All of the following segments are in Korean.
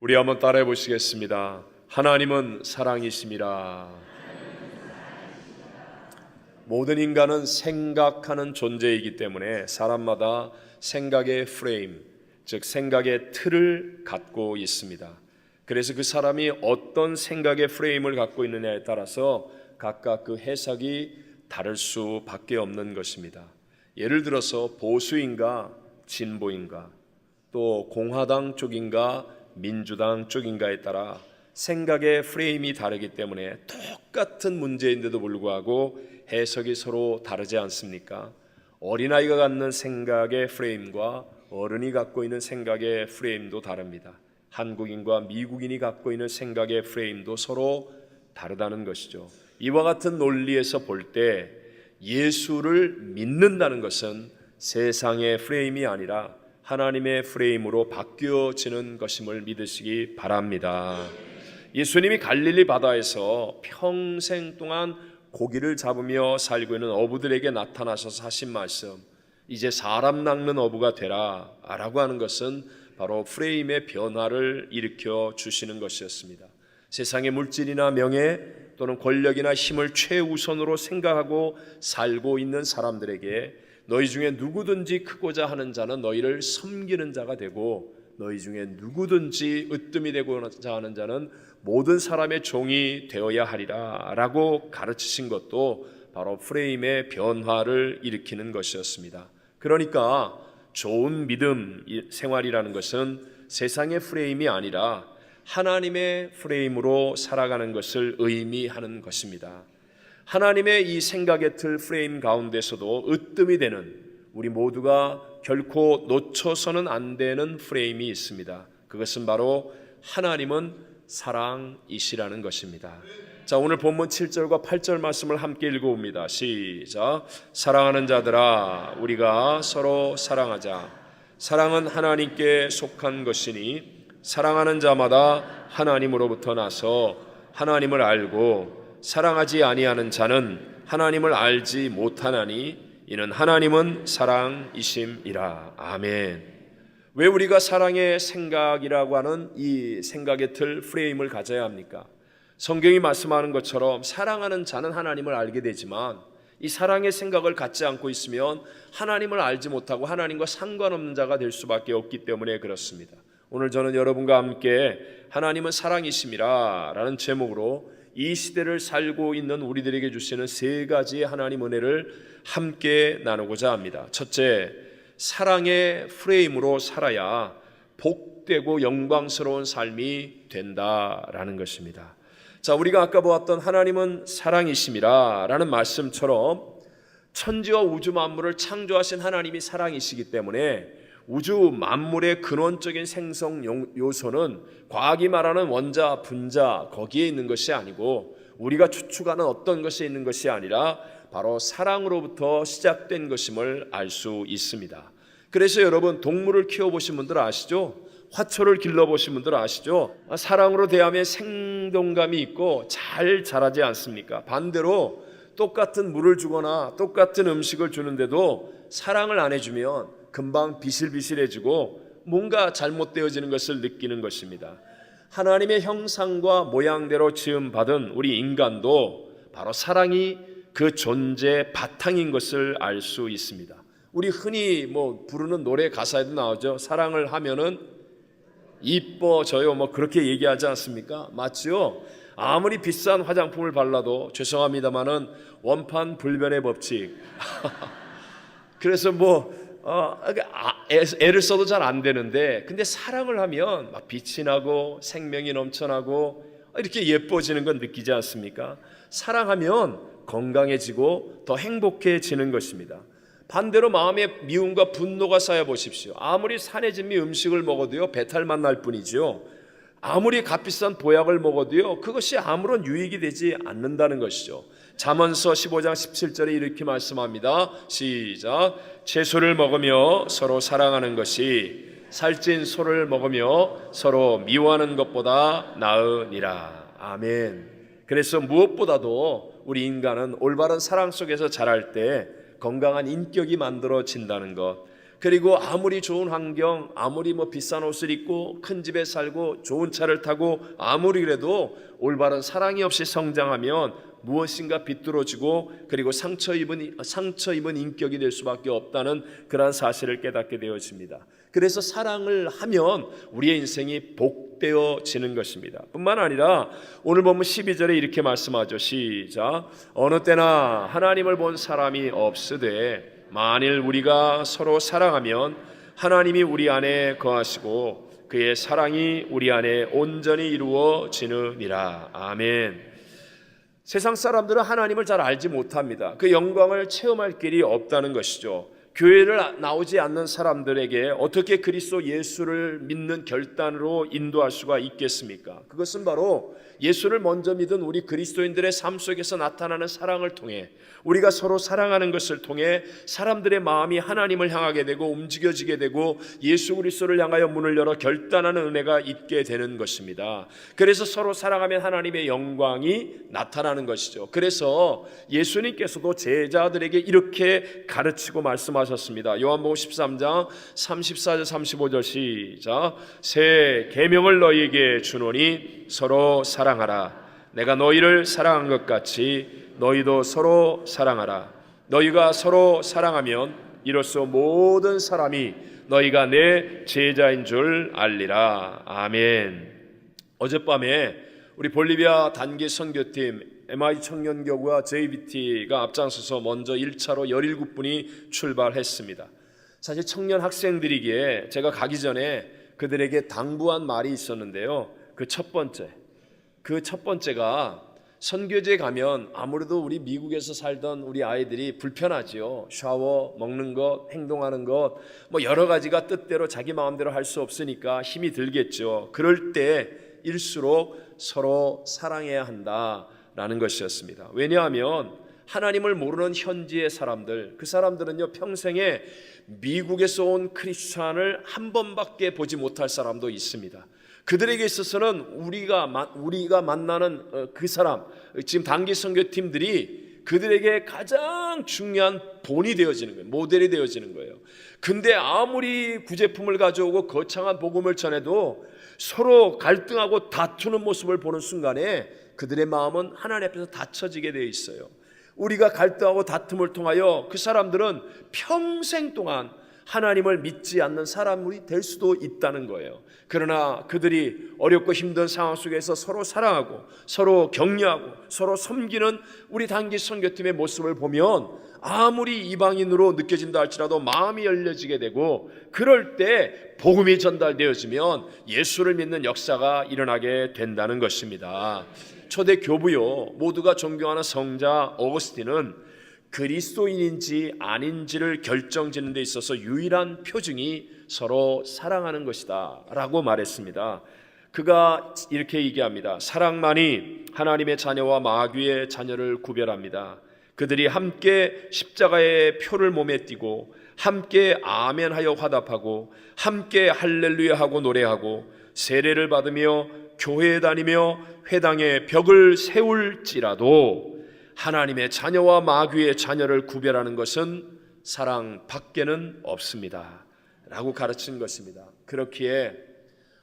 우리 한번 따라해 보시겠습니다. 하나님은 사랑이심이라. 모든 인간은 생각하는 존재이기 때문에 사람마다 생각의 프레임, 즉 생각의 틀을 갖고 있습니다. 그래서 그 사람이 어떤 생각의 프레임을 갖고 있느냐에 따라서 각각 그 해석이 다를 수밖에 없는 것입니다. 예를 들어서 보수인가 진보인가, 또 공화당 쪽인가 민주당 쪽인가에 따라 생각의 프레임이 다르기 때문에 똑같은 문제인데도 불구하고 해석이 서로 다르지 않습니까? 어린아이가 갖는 생각의 프레임과 어른이 갖고 있는 생각의 프레임도 다릅니다. 한국인과 미국인이 갖고 있는 생각의 프레임도 서로 다르다는 것이죠. 이와 같은 논리에서 볼 때 예수를 믿는다는 것은 세상의 프레임이 아니라 하나님의 프레임으로 바뀌어지는 것임을 믿으시기 바랍니다. 예수님이 갈릴리 바다에서 평생 동안 고기를 잡으며 살고 있는 어부들에게 나타나셔서 하신 말씀, 이제 사람 낚는 어부가 되라 라고 하는 것은 바로 프레임의 변화를 일으켜 주시는 것이었습니다. 세상의 물질이나 명예 또는 권력이나 힘을 최우선으로 생각하고 살고 있는 사람들에게 너희 중에 누구든지 크고자 하는 자는 너희를 섬기는 자가 되고, 너희 중에 누구든지 으뜸이 되고자 하는 자는 모든 사람의 종이 되어야 하리라 라고 가르치신 것도 바로 프레임의 변화를 일으키는 것이었습니다. 그러니까 좋은 믿음 생활이라는 것은 세상의 프레임이 아니라 하나님의 프레임으로 살아가는 것을 의미하는 것입니다. 하나님의 이 생각의 틀 프레임 가운데서도 으뜸이 되는, 우리 모두가 결코 놓쳐서는 안 되는 프레임이 있습니다. 그것은 바로 하나님은 사랑이시라는 것입니다. 자, 오늘 본문 7절과 8절 말씀을 함께 읽어봅니다. 시작. 사랑하는 자들아, 우리가 서로 사랑하자. 사랑은 하나님께 속한 것이니 사랑하는 자마다 하나님으로부터 나서 하나님을 알고, 사랑하지 아니하는 자는 하나님을 알지 못하나니 이는 하나님은 사랑이심이라. 아멘. 왜 우리가 사랑의 생각이라고 하는 이 생각의 틀 프레임을 가져야 합니까? 성경이 말씀하는 것처럼 사랑하는 자는 하나님을 알게 되지만 이 사랑의 생각을 갖지 않고 있으면 하나님을 알지 못하고 하나님과 상관없는 자가 될 수밖에 없기 때문에 그렇습니다. 오늘 저는 여러분과 함께 하나님은 사랑이심이라 라는 제목으로 이 시대를 살고 있는 우리들에게 주시는 세 가지의 하나님 은혜를 함께 나누고자 합니다. 첫째, 사랑의 프레임으로 살아야 복되고 영광스러운 삶이 된다라는 것입니다. 자, 우리가 아까 보았던 하나님은 사랑이심이라 라는 말씀처럼 천지와 우주 만물을 창조하신 하나님이 사랑이시기 때문에 우주 만물의 근원적인 생성 요소는 과학이 말하는 원자, 분자 거기에 있는 것이 아니고 우리가 추측하는 어떤 것이 있는 것이 아니라 바로 사랑으로부터 시작된 것임을 알 수 있습니다. 그래서 여러분, 동물을 키워보신 분들 아시죠? 화초를 길러보신 분들 아시죠? 사랑으로 대하면 생동감이 있고 잘 자라지 않습니까? 반대로 똑같은 물을 주거나 똑같은 음식을 주는데도 사랑을 안 해주면 금방 비실비실해지고 뭔가 잘못되어지는 것을 느끼는 것입니다. 하나님의 형상과 모양대로 지음받은 우리 인간도 바로 사랑이 그 존재의 바탕인 것을 알 수 있습니다. 우리 흔히 부르는 노래 가사에도 나오죠. 사랑을 하면은 이뻐져요, 그렇게 얘기하지 않습니까? 맞죠? 아무리 비싼 화장품을 발라도 죄송합니다마는 원판 불변의 법칙. 그래서 애를 써도 잘 안 되는데, 근데 사랑을 하면 막 빛이 나고 생명이 넘쳐나고 이렇게 예뻐지는 건 느끼지 않습니까? 사랑하면 건강해지고 더 행복해지는 것입니다. 반대로 마음에 미움과 분노가 쌓여 보십시오. 아무리 산해진미 음식을 먹어도요, 배탈만 날 뿐이죠. 아무리 값비싼 보약을 먹어도요, 그것이 아무런 유익이 되지 않는다는 것이죠. 잠언서 15장 17절에 이렇게 말씀합니다. 시작. 채소를 먹으며 서로 사랑하는 것이 살찐 소를 먹으며 서로 미워하는 것보다 나으니라. 아멘. 그래서 무엇보다도 우리 인간은 올바른 사랑 속에서 자랄 때 건강한 인격이 만들어진다는 것, 그리고 아무리 좋은 환경, 아무리 비싼 옷을 입고 큰 집에 살고 좋은 차를 타고 아무리 그래도 올바른 사랑이 없이 성장하면 무엇인가 비뚤어지고 그리고 상처 입은 인격이 될 수밖에 없다는 그러한 사실을 깨닫게 되어집니다. 그래서 사랑을 하면 우리의 인생이 복되어지는 것입니다. 뿐만 아니라 오늘 보면 12절에 이렇게 말씀하죠. 시작. 어느 때나 하나님을 본 사람이 없으되 만일 우리가 서로 사랑하면 하나님이 우리 안에 거하시고 그의 사랑이 우리 안에 온전히 이루어지느니라. 아멘. 세상 사람들은 하나님을 잘 알지 못합니다. 그 영광을 체험할 길이 없다는 것이죠. 교회를 나오지 않는 사람들에게 어떻게 그리스도 예수를 믿는 결단으로 인도할 수가 있겠습니까? 그것은 바로 예수를 먼저 믿은 우리 그리스도인들의 삶 속에서 나타나는 사랑을 통해 우리가 서로 사랑하는 것을 통해 사람들의 마음이 하나님을 향하게 되고 움직여지게 되고 예수 그리스도를 향하여 문을 열어 결단하는 은혜가 있게 되는 것입니다. 그래서 서로 사랑하면 하나님의 영광이 나타나는 것이죠. 그래서 예수님께서도 제자들에게 이렇게 가르치고 말씀하셨습니다. 요한복음 13장 34절 35절 시작. 새 계명을 너희에게 주노니 서로 사랑하라. 내가 너희를 사랑한 것 같이 너희도 서로 사랑하라. 너희가 서로 사랑하면 이로써 모든 사람이 너희가 내 제자인 줄 알리라. 아멘. 어젯밤에 우리 볼리비아 단기 선교팀 MI 청년교구와 JBT가 앞장서서 먼저 1차로 17분이 출발했습니다. 사실 청년 학생들이기에 제가 가기 전에 그들에게 당부한 말이 있었는데요. 그 첫 번째가 선교지에 가면 아무래도 우리 미국에서 살던 우리 아이들이 불편하지요. 샤워, 먹는 것, 행동하는 것 여러 가지가 뜻대로 자기 마음대로 할 수 없으니까 힘이 들겠죠. 그럴 때일수록 서로 사랑해야 한다라는 것이었습니다. 왜냐하면 하나님을 모르는 현지의 사람들, 그 사람들은요 평생에 미국에서 온 크리스찬을 한 번밖에 보지 못할 사람도 있습니다. 그들에게 있어서는 우리가 만나는 그 사람, 지금 단기 선교팀들이 그들에게 가장 중요한 본이 되어지는 거예요. 모델이 되어지는 거예요. 근데 아무리 구제품을 가져오고 거창한 복음을 전해도 서로 갈등하고 다투는 모습을 보는 순간에 그들의 마음은 하나님 앞에서 닫혀지게 되어 있어요. 우리가 갈등하고 다툼을 통하여 그 사람들은 평생 동안 하나님을 믿지 않는 사람이 될 수도 있다는 거예요. 그러나 그들이 어렵고 힘든 상황 속에서 서로 사랑하고 서로 격려하고 서로 섬기는 우리 단기 선교팀의 모습을 보면 아무리 이방인으로 느껴진다 할지라도 마음이 열려지게 되고 그럴 때 복음이 전달되어지면 예수를 믿는 역사가 일어나게 된다는 것입니다. 초대 교부요 모두가 존경하는 성자 어거스틴은 그리스도인인지 아닌지를 결정짓는 데 있어서 유일한 표징이 서로 사랑하는 것이다 라고 말했습니다. 그가 이렇게 얘기합니다. 사랑만이 하나님의 자녀와 마귀의 자녀를 구별합니다. 그들이 함께 십자가의 표를 몸에 띠고 함께 아멘하여 화답하고 함께 할렐루야 하고 노래하고 세례를 받으며 교회에 다니며 회당에 벽을 세울지라도 하나님의 자녀와 마귀의 자녀를 구별하는 것은 사랑 밖에는 없습니다 라고 가르친 것입니다. 그렇기에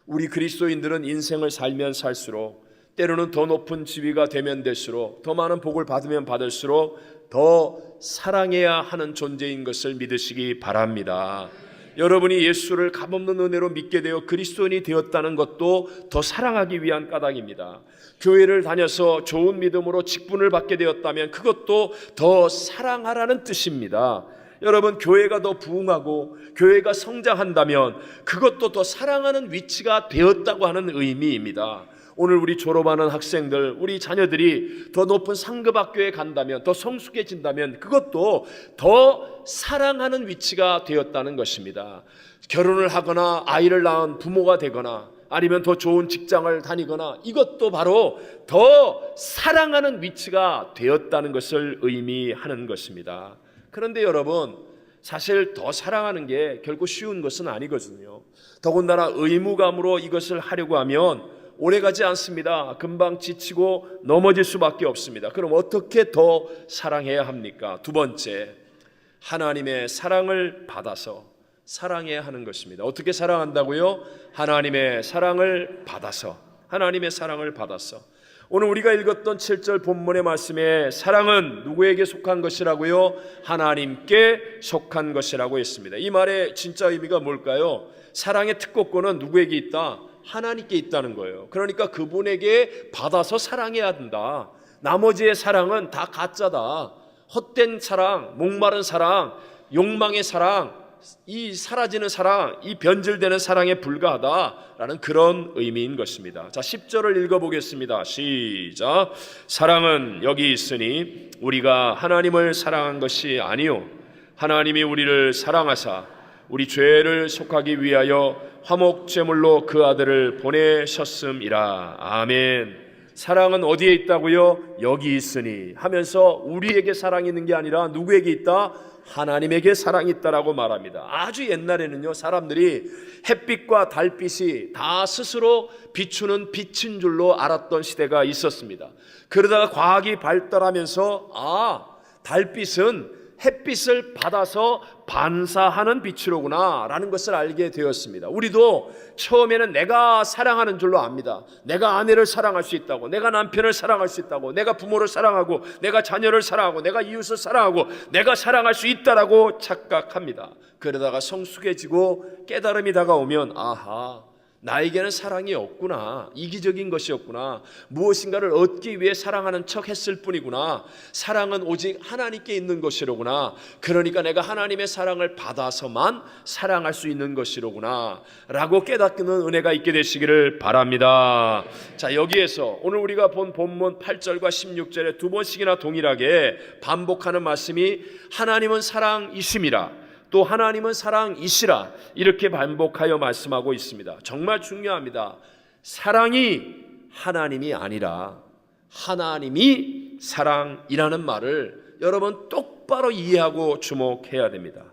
우리 그리스도인들은 인생을 살면 살수록 때로는 더 높은 지위가 되면 될수록 더 많은 복을 받으면 받을수록 더 사랑해야 하는 존재인 것을 믿으시기 바랍니다. 여러분이 예수를 값없는 은혜로 믿게 되어 그리스도인이 되었다는 것도 더 사랑하기 위한 까닭입니다. 교회를 다녀서 좋은 믿음으로 직분을 받게 되었다면 그것도 더 사랑하라는 뜻입니다. 여러분 교회가 더 부흥하고 교회가 성장한다면 그것도 더 사랑하는 위치가 되었다고 하는 의미입니다. 오늘 우리 졸업하는 학생들, 우리 자녀들이 더 높은 상급학교에 간다면, 더 성숙해진다면 그것도 더 사랑하는 위치가 되었다는 것입니다. 결혼을 하거나 아이를 낳은 부모가 되거나 아니면 더 좋은 직장을 다니거나 이것도 바로 더 사랑하는 위치가 되었다는 것을 의미하는 것입니다. 그런데 여러분 사실 더 사랑하는 게 결코 쉬운 것은 아니거든요. 더군다나 의무감으로 이것을 하려고 하면 오래가지 않습니다. 금방 지치고 넘어질 수밖에 없습니다. 그럼 어떻게 더 사랑해야 합니까? 두 번째, 하나님의 사랑을 받아서 사랑해야 하는 것입니다. 어떻게 사랑한다고요? 하나님의 사랑을 받아서. 하나님의 사랑을 받아서. 오늘 우리가 읽었던 7절 본문의 말씀에 사랑은 누구에게 속한 것이라고요? 하나님께 속한 것이라고 했습니다. 이 말의 진짜 의미가 뭘까요? 사랑의 특권은 누구에게 있다? 하나님께 있다는 거예요. 그러니까 그분에게 받아서 사랑해야 된다. 나머지의 사랑은 다 가짜다. 헛된 사랑, 목마른 사랑, 욕망의 사랑, 이 사라지는 사랑, 이 변질되는 사랑에 불과하다라는 그런 의미인 것입니다. 자, 10절을 읽어보겠습니다. 시작. 사랑은 여기 있으니 우리가 하나님을 사랑한 것이 아니요 하나님이 우리를 사랑하사 우리 죄를 속하기 위하여 화목제물로 그 아들을 보내셨음이라. 아멘. 사랑은 어디에 있다고요? 여기 있으니 하면서 우리에게 사랑이 있는 게 아니라 누구에게 있다? 하나님에게 사랑이 있다라고 말합니다. 아주 옛날에는요, 사람들이 햇빛과 달빛이 다 스스로 비추는 빛인 줄로 알았던 시대가 있었습니다. 그러다가 과학이 발달하면서 달빛은 햇빛을 받아서 반사하는 빛으로구나 라는 것을 알게 되었습니다. 우리도 처음에는 내가 사랑하는 줄로 압니다. 내가 아내를 사랑할 수 있다고, 내가 남편을 사랑할 수 있다고, 내가 부모를 사랑하고, 내가 자녀를 사랑하고, 내가 이웃을 사랑하고, 내가 사랑할 수 있다라고 착각합니다. 그러다가 성숙해지고 깨달음이 다가오면 나에게는 사랑이 없구나, 이기적인 것이었구나, 무엇인가를 얻기 위해 사랑하는 척 했을 뿐이구나, 사랑은 오직 하나님께 있는 것이로구나, 그러니까 내가 하나님의 사랑을 받아서만 사랑할 수 있는 것이로구나 라고 깨닫는 은혜가 있게 되시기를 바랍니다. 자, 여기에서 오늘 우리가 본 본문 8절과 16절에 두 번씩이나 동일하게 반복하는 말씀이 하나님은 사랑이심이라, 또 하나님은 사랑이시라, 이렇게 반복하여 말씀하고 있습니다. 정말 중요합니다. 사랑이 하나님이 아니라 하나님이 사랑이라는 말을 여러분 똑바로 이해하고 주목해야 됩니다.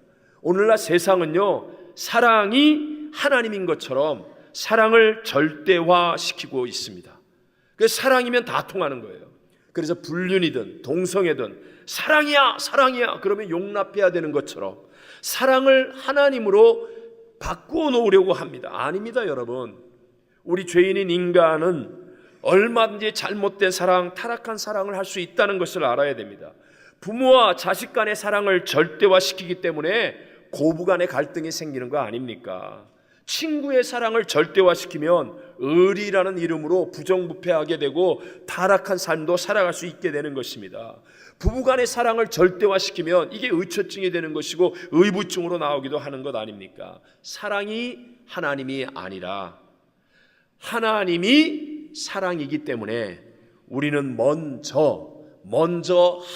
오늘날 세상은요, 사랑이 하나님인 것처럼 사랑을 절대화시키고 있습니다. 그래서 사랑이면 다 통하는 거예요. 그래서 불륜이든 동성애든 사랑이야 사랑이야 그러면 용납해야 되는 것처럼 사랑을 하나님으로 바꾸어 놓으려고 합니다. 아닙니다, 여러분. 우리 죄인인 인간은 얼마든지 잘못된 사랑, 타락한 사랑을 할 수 있다는 것을 알아야 됩니다. 부모와 자식 간의 사랑을 절대화시키기 때문에 고부 간의 갈등이 생기는 거 아닙니까? 친구의 사랑을 절대화시키면 의리라는 이름으로 부정부패하게 되고 타락한 삶도 살아갈 수 있게 되는 것입니다. 부부간의 사랑을 절대화시키면 이게 의처증이 되는 것이고 의부증으로 나오기도 하는 것 아닙니까? 사랑이 하나님이 아니라 하나님이 사랑이기 때문에 우리는 먼저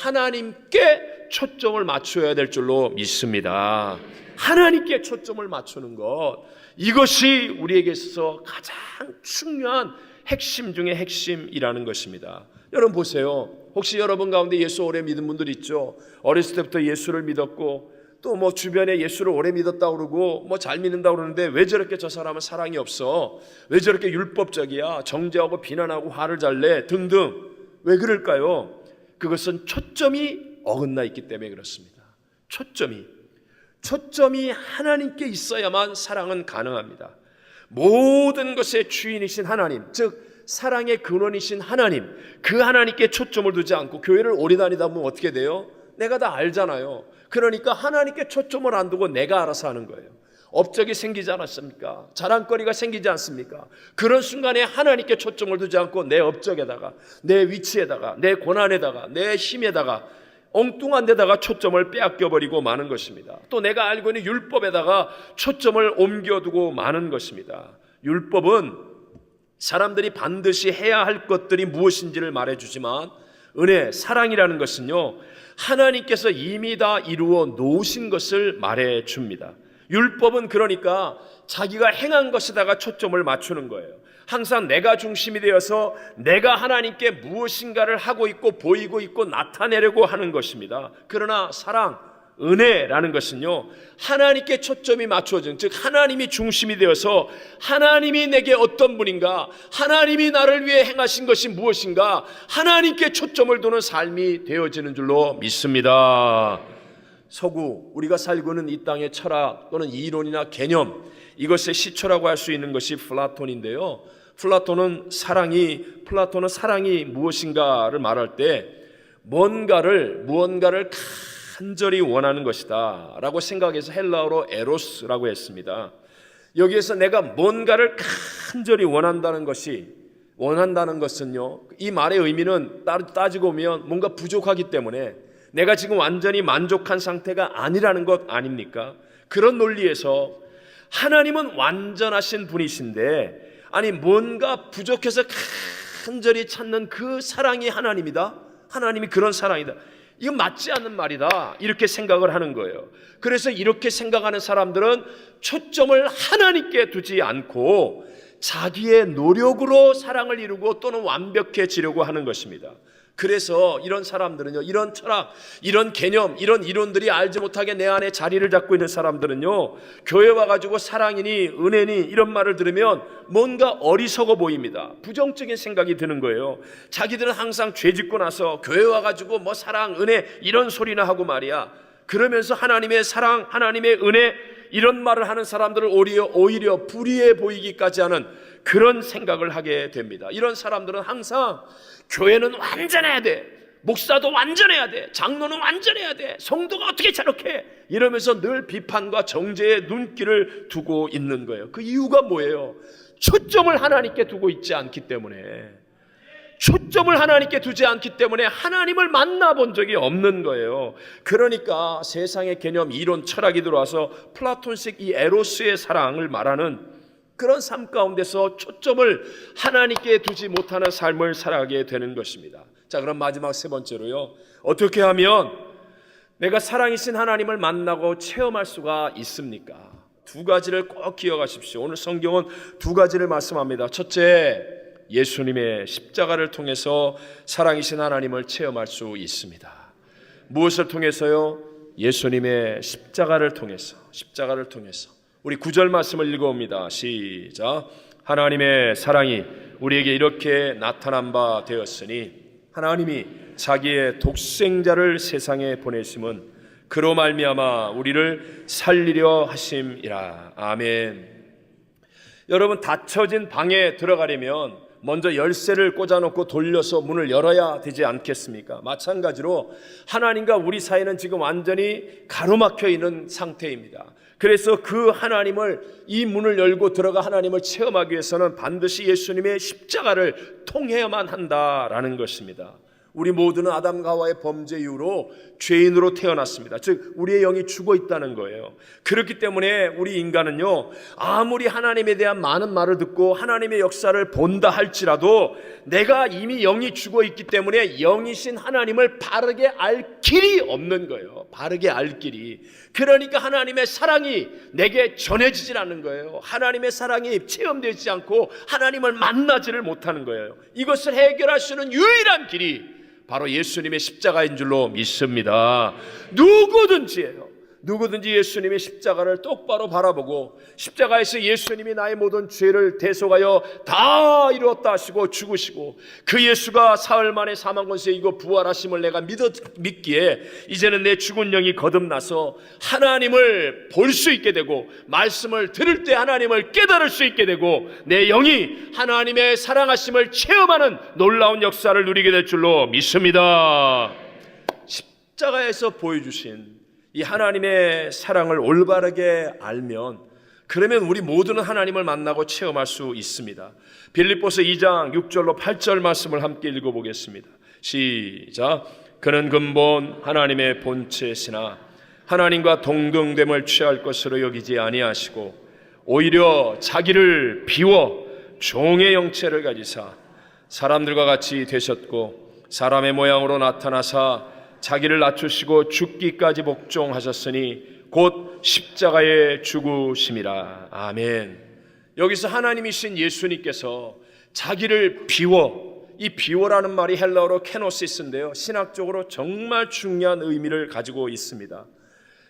하나님께 초점을 맞춰야 될 줄로 믿습니다. 하나님께 초점을 맞추는 것, 이것이 우리에게 있어서 가장 중요한 핵심 중에 핵심이라는 것입니다. 여러분 보세요. 혹시 여러분 가운데 예수 오래 믿은 분들 있죠? 어렸을 때부터 예수를 믿었고 또 주변에 예수를 오래 믿었다고 그러고 잘 믿는다고 그러는데 왜 저렇게 저 사람은 사랑이 없어? 왜 저렇게 율법적이야? 정죄하고 비난하고 화를 잘 내? 등등. 왜 그럴까요? 그것은 초점이 어긋나 있기 때문에 그렇습니다. 초점이 하나님께 있어야만 사랑은 가능합니다. 모든 것의 주인이신 하나님, 즉 사랑의 근원이신 하나님, 그 하나님께 초점을 두지 않고 교회를 오래 다니다 보면 어떻게 돼요? 내가 다 알잖아요. 그러니까 하나님께 초점을 안 두고 내가 알아서 하는 거예요. 업적이 생기지 않았습니까? 자랑거리가 생기지 않습니까? 그런 순간에 하나님께 초점을 두지 않고 내 업적에다가, 내 위치에다가, 내 고난에다가, 내 힘에다가, 엉뚱한 데다가 초점을 빼앗겨버리고 마는 것입니다. 또 내가 알고 있는 율법에다가 초점을 옮겨두고 마는 것입니다. 율법은 사람들이 반드시 해야 할 것들이 무엇인지를 말해주지만 은혜, 사랑이라는 것은요, 하나님께서 이미 다 이루어 놓으신 것을 말해줍니다. 율법은 그러니까 자기가 행한 것에다가 초점을 맞추는 거예요. 항상 내가 중심이 되어서 내가 하나님께 무엇인가를 하고 있고 보이고 있고 나타내려고 하는 것입니다. 그러나 사랑, 은혜라는 것은요, 하나님께 초점이 맞춰진, 즉 하나님이 중심이 되어서 하나님이 내게 어떤 분인가, 하나님이 나를 위해 행하신 것이 무엇인가, 하나님께 초점을 두는 삶이 되어지는 줄로 믿습니다. 서구 우리가 살고 있는 이 땅의 철학 또는 이론이나 개념, 이것의 시초라고 할 수 있는 것이 플라톤인데요. 플라톤은 사랑이 무엇인가를 말할 때 무언가를 간절히 원하는 것이다 라고 생각해서 헬라어로 에로스라고 했습니다. 여기에서 내가 뭔가를 간절히 원한다는 것은요, 이 말의 의미는 따지고 보면 뭔가 부족하기 때문에 내가 지금 완전히 만족한 상태가 아니라는 것 아닙니까? 그런 논리에서 하나님은 완전하신 분이신데, 아니 뭔가 부족해서 간절히 찾는 그 사랑이 하나님이다, 하나님이 그런 사랑이다, 이건 맞지 않는 말이다, 이렇게 생각을 하는 거예요. 그래서 이렇게 생각하는 사람들은 초점을 하나님께 두지 않고 자기의 노력으로 사랑을 이루고 또는 완벽해지려고 하는 것입니다. 그래서 이런 사람들은요, 이런 철학, 이런 개념, 이런 이론들이 알지 못하게 내 안에 자리를 잡고 있는 사람들은요, 교회 와가지고 사랑이니 은혜니 이런 말을 들으면 뭔가 어리석어 보입니다. 부정적인 생각이 드는 거예요. 자기들은 항상 죄 짓고 나서 교회 와가지고 뭐 사랑, 은혜 이런 소리나 하고 말이야. 그러면서 하나님의 사랑, 하나님의 은혜 이런 말을 하는 사람들을 오히려 불의해 보이기까지 하는 그런 생각을 하게 됩니다. 이런 사람들은 항상 교회는 완전해야 돼, 목사도 완전해야 돼, 장로는 완전해야 돼, 성도가 어떻게 저렇게, 이러면서 늘 비판과 정죄의 눈길을 두고 있는 거예요. 그 이유가 뭐예요? 초점을 하나님께 두고 있지 않기 때문에, 초점을 하나님께 두지 않기 때문에 하나님을 만나본 적이 없는 거예요. 그러니까 세상의 개념, 이론, 철학이 들어와서 플라톤식 이 에로스의 사랑을 말하는 그런 삶 가운데서 초점을 하나님께 두지 못하는 삶을 살아가게 되는 것입니다. 자, 그럼 마지막 세 번째로요, 어떻게 하면 내가 사랑이신 하나님을 만나고 체험할 수가 있습니까? 두 가지를 꼭 기억하십시오. 오늘 성경은 두 가지를 말씀합니다. 첫째, 예수님의 십자가를 통해서 사랑이신 하나님을 체험할 수 있습니다. 무엇을 통해서요? 예수님의 십자가를 통해서. 우리 9절 말씀을 읽어봅니다. 시작. 하나님의 사랑이 우리에게 이렇게 나타난 바 되었으니 하나님이 자기의 독생자를 세상에 보내심은 그로 말미암아 우리를 살리려 하심이라. 아멘. 여러분, 닫혀진 방에 들어가려면 먼저 열쇠를 꽂아놓고 돌려서 문을 열어야 되지 않겠습니까? 마찬가지로 하나님과 우리 사이는 지금 완전히 가로막혀 있는 상태입니다. 그래서 그 하나님을, 이 문을 열고 들어가 하나님을 체험하기 위해서는 반드시 예수님의 십자가를 통해야만 한다라는 것입니다. 우리 모두는 아담과 하와의 범죄 이후로 죄인으로 태어났습니다. 즉 우리의 영이 죽어 있다는 거예요. 그렇기 때문에 우리 인간은요, 아무리 하나님에 대한 많은 말을 듣고 하나님의 역사를 본다 할지라도 내가 이미 영이 죽어 있기 때문에 영이신 하나님을 바르게 알 길이 없는 거예요. 바르게 알 길이. 그러니까 하나님의 사랑이 내게 전해지질 않는 거예요. 하나님의 사랑이 체험되지 않고 하나님을 만나지를 못하는 거예요. 이것을 해결할 수 있는 유일한 길이 바로 예수님의 십자가인 줄로 믿습니다. 누구든지 예수님의 십자가를 똑바로 바라보고 십자가에서 예수님이 나의 모든 죄를 대속하여 다 이루었다 하시고 죽으시고 그 예수가 사흘 만에 사망 권세 이고 부활하심을 내가 믿기에 이제는 내 죽은 영이 거듭나서 하나님을 볼 수 있게 되고 말씀을 들을 때 하나님을 깨달을 수 있게 되고 내 영이 하나님의 사랑하심을 체험하는 놀라운 역사를 누리게 될 줄로 믿습니다. 십자가에서 보여주신 이 하나님의 사랑을 올바르게 알면, 그러면 우리 모두는 하나님을 만나고 체험할 수 있습니다. 빌립보서 2장 6절로 8절 말씀을 함께 읽어보겠습니다. 시작. 그는 근본 하나님의 본체시나 하나님과 동등됨을 취할 것으로 여기지 아니하시고 오히려 자기를 비워 종의 형체를 가지사 사람들과 같이 되셨고 사람의 모양으로 나타나사 자기를 낮추시고 죽기까지 복종하셨으니 곧 십자가에 죽으심이라. 아멘. 여기서 하나님이신 예수님께서 자기를 비워, 이 비워라는 말이 헬라어로 케노시스인데요, 신학적으로 정말 중요한 의미를 가지고 있습니다.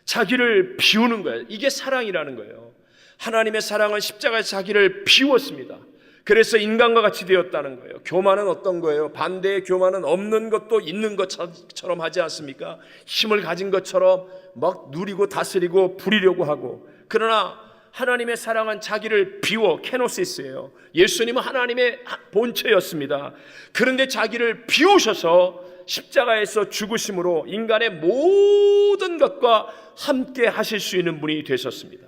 자기를 비우는 거예요. 이게 사랑이라는 거예요. 하나님의 사랑은 십자가에서 자기를 비웠습니다. 그래서 인간과 같이 되었다는 거예요. 교만은 어떤 거예요? 반대의 교만은 없는 것도 있는 것처럼 하지 않습니까? 힘을 가진 것처럼 막 누리고 다스리고 부리려고 하고. 그러나 하나님의 사랑은 자기를 비워, 케노시스예요. 예수님은 하나님의 본체였습니다. 그런데 자기를 비우셔서 십자가에서 죽으심으로 인간의 모든 것과 함께 하실 수 있는 분이 되셨습니다.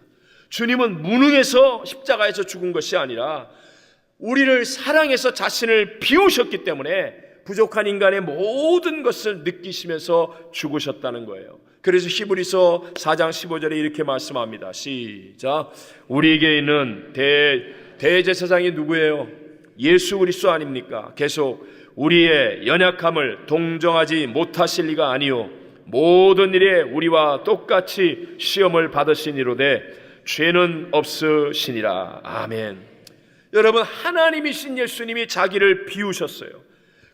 주님은 무능해서 십자가에서 죽은 것이 아니라 우리를 사랑해서 자신을 비우셨기 때문에 부족한 인간의 모든 것을 느끼시면서 죽으셨다는 거예요. 그래서 히브리서 4장 15절에 이렇게 말씀합니다. 시작. 우리에게 있는 대제사장이 누구예요? 예수 그리스도 아닙니까? 계속 우리의 연약함을 동정하지 못하실 리가 아니요 모든 일에 우리와 똑같이 시험을 받으시니로되 죄는 없으시니라. 아멘. 여러분, 하나님이신 예수님이 자기를 비우셨어요.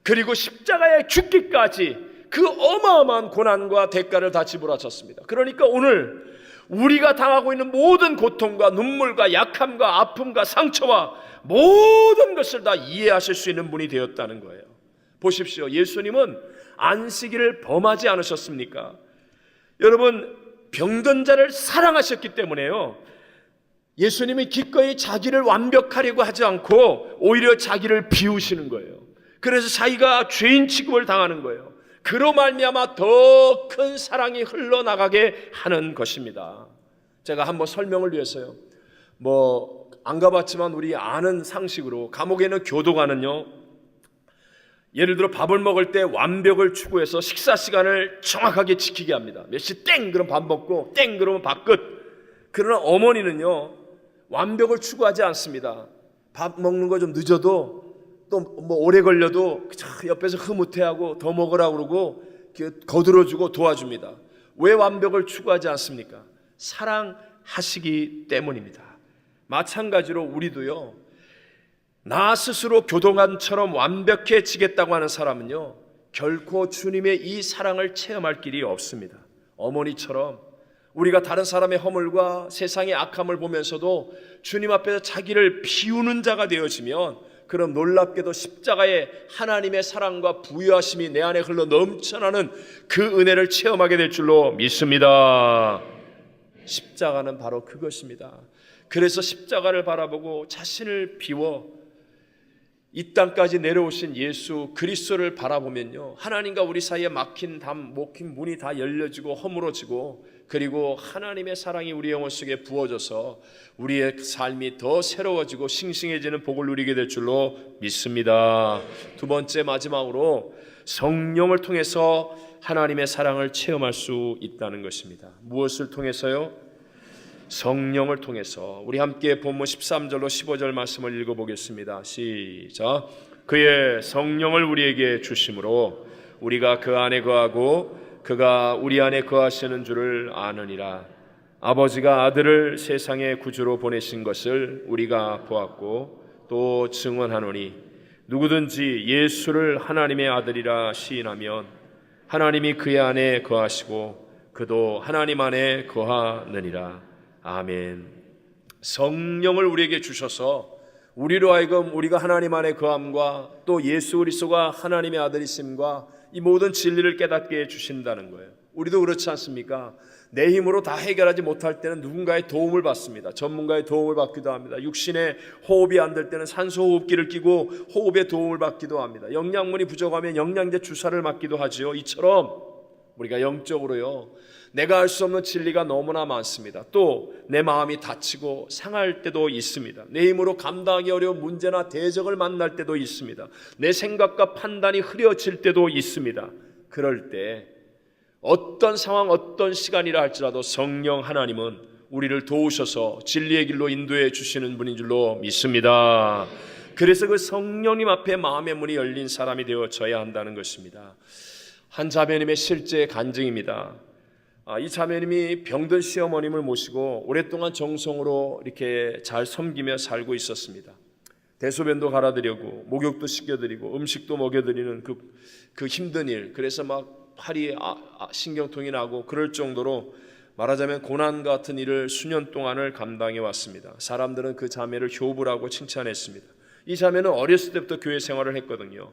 그리고 십자가에 죽기까지 그 어마어마한 고난과 대가를 다 지불하셨습니다. 그러니까 오늘 우리가 당하고 있는 모든 고통과 눈물과 약함과 아픔과 상처와 모든 것을 다 이해하실 수 있는 분이 되었다는 거예요. 보십시오. 예수님은 안식일을 범하지 않으셨습니까? 여러분, 병든 자를 사랑하셨기 때문에요, 예수님이 기꺼이 자기를 완벽하려고 하지 않고 오히려 자기를 비우시는 거예요. 그래서 자기가 죄인 취급을 당하는 거예요. 그로 말미암아 더 큰 사랑이 흘러나가게 하는 것입니다. 제가 한번 설명을 위해서요, 안 가봤지만 우리 아는 상식으로 감옥에는 교도관은요, 예를 들어 밥을 먹을 때 완벽을 추구해서 식사 시간을 정확하게 지키게 합니다. 몇 시 땡 그럼 밥 먹고 땡 그러면 밥 끝. 그러나 어머니는요, 완벽을 추구하지 않습니다. 밥 먹는 거 좀 늦어도 또 오래 걸려도 옆에서 흐뭇해하고 더 먹으라고 그러고 거들어주고 도와줍니다. 왜 완벽을 추구하지 않습니까? 사랑하시기 때문입니다. 마찬가지로 우리도요, 나 스스로 교도관처럼 완벽해지겠다고 하는 사람은요, 결코 주님의 이 사랑을 체험할 길이 없습니다. 어머니처럼 우리가 다른 사람의 허물과 세상의 악함을 보면서도 주님 앞에서 자기를 비우는 자가 되어지면, 그럼 놀랍게도 십자가에 하나님의 사랑과 부유하심이 내 안에 흘러 넘쳐나는 그 은혜를 체험하게 될 줄로 믿습니다. 십자가는 바로 그것입니다. 그래서 십자가를 바라보고 자신을 비워 이 땅까지 내려오신 예수 그리스도를 바라보면요, 하나님과 우리 사이에 막힌 문이 다 열려지고 허물어지고, 그리고 하나님의 사랑이 우리 영혼 속에 부어져서 우리의 삶이 더 새로워지고 싱싱해지는 복을 누리게 될 줄로 믿습니다. 두 번째, 마지막으로 성령을 통해서 하나님의 사랑을 체험할 수 있다는 것입니다. 무엇을 통해서요? 성령을 통해서. 우리 함께 본문 13절로 15절 말씀을 읽어보겠습니다. 시작. 그의 성령을 우리에게 주심으로 우리가 그 안에 거하고 그가 우리 안에 거하시는 줄을 아느니라. 아버지가 아들을 세상의 구주로 보내신 것을 우리가 보았고 또 증언하노니 누구든지 예수를 하나님의 아들이라 시인하면 하나님이 그의 안에 거하시고 그도 하나님 안에 거하느니라. 아멘. 성령을 우리에게 주셔서 우리로 하여금 우리가 하나님 안에 거함과 또 예수 그리스도가 하나님의 아들이심과 이 모든 진리를 깨닫게 해주신다는 거예요. 우리도 그렇지 않습니까? 내 힘으로 다 해결하지 못할 때는 누군가의 도움을 받습니다. 전문가의 도움을 받기도 합니다. 육신의 호흡이 안 될 때는 산소호흡기를 끼고 호흡의 도움을 받기도 합니다. 영양분이 부족하면 영양제 주사를 맞기도 하지요. 이처럼 우리가 영적으로요, 내가 알 수 없는 진리가 너무나 많습니다. 또 내 마음이 다치고 상할 때도 있습니다. 내 힘으로 감당하기 어려운 문제나 대적을 만날 때도 있습니다. 내 생각과 판단이 흐려질 때도 있습니다. 그럴 때 어떤 상황, 어떤 시간이라 할지라도 성령 하나님은 우리를 도우셔서 진리의 길로 인도해 주시는 분인 줄로 믿습니다. 그래서 그 성령님 앞에 마음의 문이 열린 사람이 되어져야 한다는 것입니다. 한 자매님의 실제 간증입니다. 이 자매님이 병든 시어머님을 모시고 오랫동안 정성으로 이렇게 잘 섬기며 살고 있었습니다. 대소변도 갈아드리고 목욕도 시켜드리고 음식도 먹여드리는 그 힘든 일, 그래서 막 팔이 신경통이 나고 그럴 정도로 말하자면 고난 같은 일을 수년 동안을 감당해 왔습니다. 사람들은 그 자매를 효부라고 칭찬했습니다. 이 자매는 어렸을 때부터 교회 생활을 했거든요.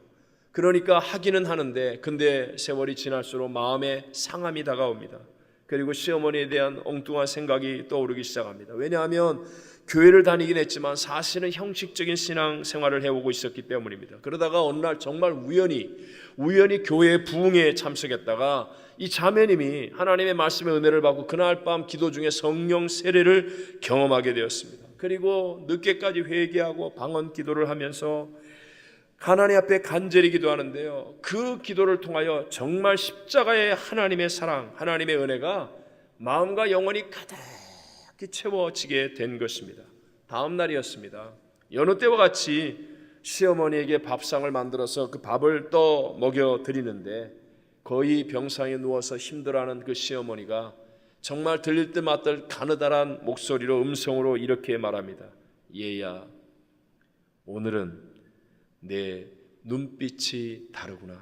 그러니까 하기는 하는데 근데 세월이 지날수록 마음에 상함이 다가옵니다. 그리고 시어머니에 대한 엉뚱한 생각이 떠오르기 시작합니다. 왜냐하면 교회를 다니긴 했지만 사실은 형식적인 신앙 생활을 해오고 있었기 때문입니다. 그러다가 어느 날 정말 우연히 교회 부흥회에 참석했다가 이 자매님이 하나님의 말씀의 은혜를 받고 그날 밤 기도 중에 성령 세례를 경험하게 되었습니다. 그리고 늦게까지 회개하고 방언 기도를 하면서 하나님 앞에 간절히 기도하는데요, 그 기도를 통하여 정말 십자가의 하나님의 사랑, 하나님의 은혜가 마음과 영혼이 가득히 채워지게 된 것입니다. 다음 날이었습니다. 여느 때와 같이 시어머니에게 밥상을 만들어서 그 밥을 떠 먹여 드리는데 거의 병상에 누워서 힘들어하는 그 시어머니가 정말 들릴 듯 말듯 가느다란 목소리로 음성으로 이렇게 말합니다. 얘야, 오늘은 내 눈빛이 다르구나.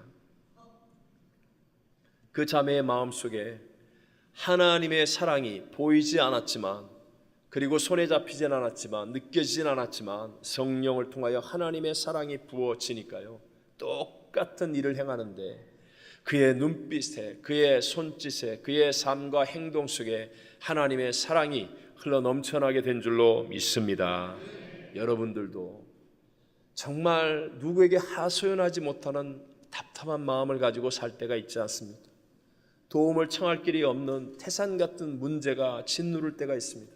그 자매의 마음속에 하나님의 사랑이 보이지 않았지만, 그리고 손에 잡히진 않았지만, 느껴지진 않았지만 성령을 통하여 하나님의 사랑이 부어지니까요, 똑같은 일을 행하는데 그의 눈빛에, 그의 손짓에, 그의 삶과 행동 속에 하나님의 사랑이 흘러 넘쳐나게 된 줄로 믿습니다. 여러분들도 정말 누구에게 하소연하지 못하는 답답한 마음을 가지고 살 때가 있지 않습니까? 도움을 청할 길이 없는 태산 같은 문제가 짓누를 때가 있습니다.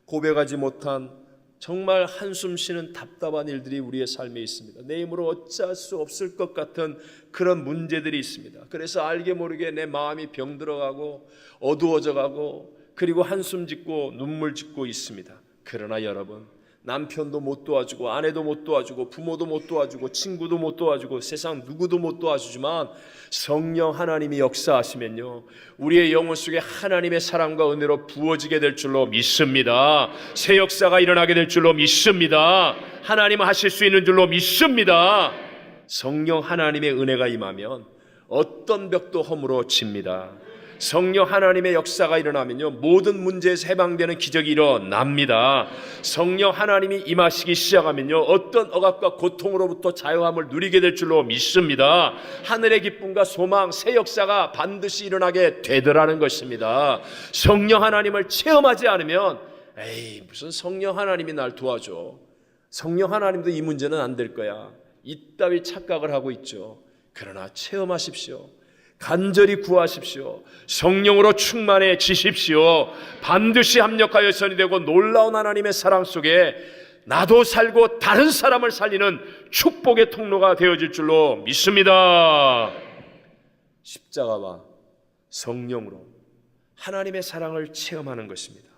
고백하지 못한 정말 한숨 쉬는 답답한 일들이 우리의 삶에 있습니다. 내 힘으로 어찌할 수 없을 것 같은 그런 문제들이 있습니다. 그래서 알게 모르게 내 마음이 병들어가고 어두워져가고 그리고 한숨 짓고 눈물 짓고 있습니다. 그러나 여러분, 남편도 못 도와주고 아내도 못 도와주고 부모도 못 도와주고 친구도 못 도와주고 세상 누구도 못 도와주지만 성령 하나님이 역사하시면요, 우리의 영혼 속에 하나님의 사랑과 은혜로 부어지게 될 줄로 믿습니다. 새 역사가 일어나게 될 줄로 믿습니다. 하나님은 하실 수 있는 줄로 믿습니다. 성령 하나님의 은혜가 임하면 어떤 벽도 허물어집니다. 성령 하나님의 역사가 일어나면요, 모든 문제에서 해방되는 기적이 일어납니다. 성령 하나님이 임하시기 시작하면요, 어떤 억압과 고통으로부터 자유함을 누리게 될 줄로 믿습니다. 하늘의 기쁨과 소망, 새 역사가 반드시 일어나게 되더라는 것입니다. 성령 하나님을 체험하지 않으면 에이, 무슨 성령 하나님이 날 도와줘, 성령 하나님도 이 문제는 안 될 거야, 이따위 착각을 하고 있죠. 그러나 체험하십시오. 간절히 구하십시오. 성령으로 충만해지십시오. 반드시 합력하여 선이 되고 놀라운 하나님의 사랑 속에 나도 살고 다른 사람을 살리는 축복의 통로가 되어질 줄로 믿습니다. 십자가와 성령으로 하나님의 사랑을 체험하는 것입니다.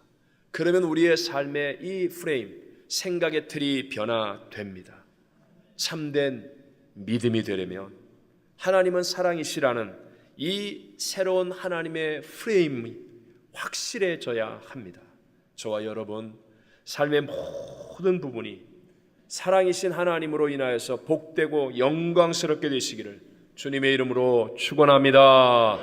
그러면 우리의 삶의 이 프레임, 생각의 틀이 변화됩니다. 참된 믿음이 되려면 하나님은 사랑이시라는 이 새로운 하나님의 프레임이 확실해져야 합니다. 저와 여러분, 삶의 모든 부분이 사랑이신 하나님으로 인하여서 복되고 영광스럽게 되시기를 주님의 이름으로 축원합니다.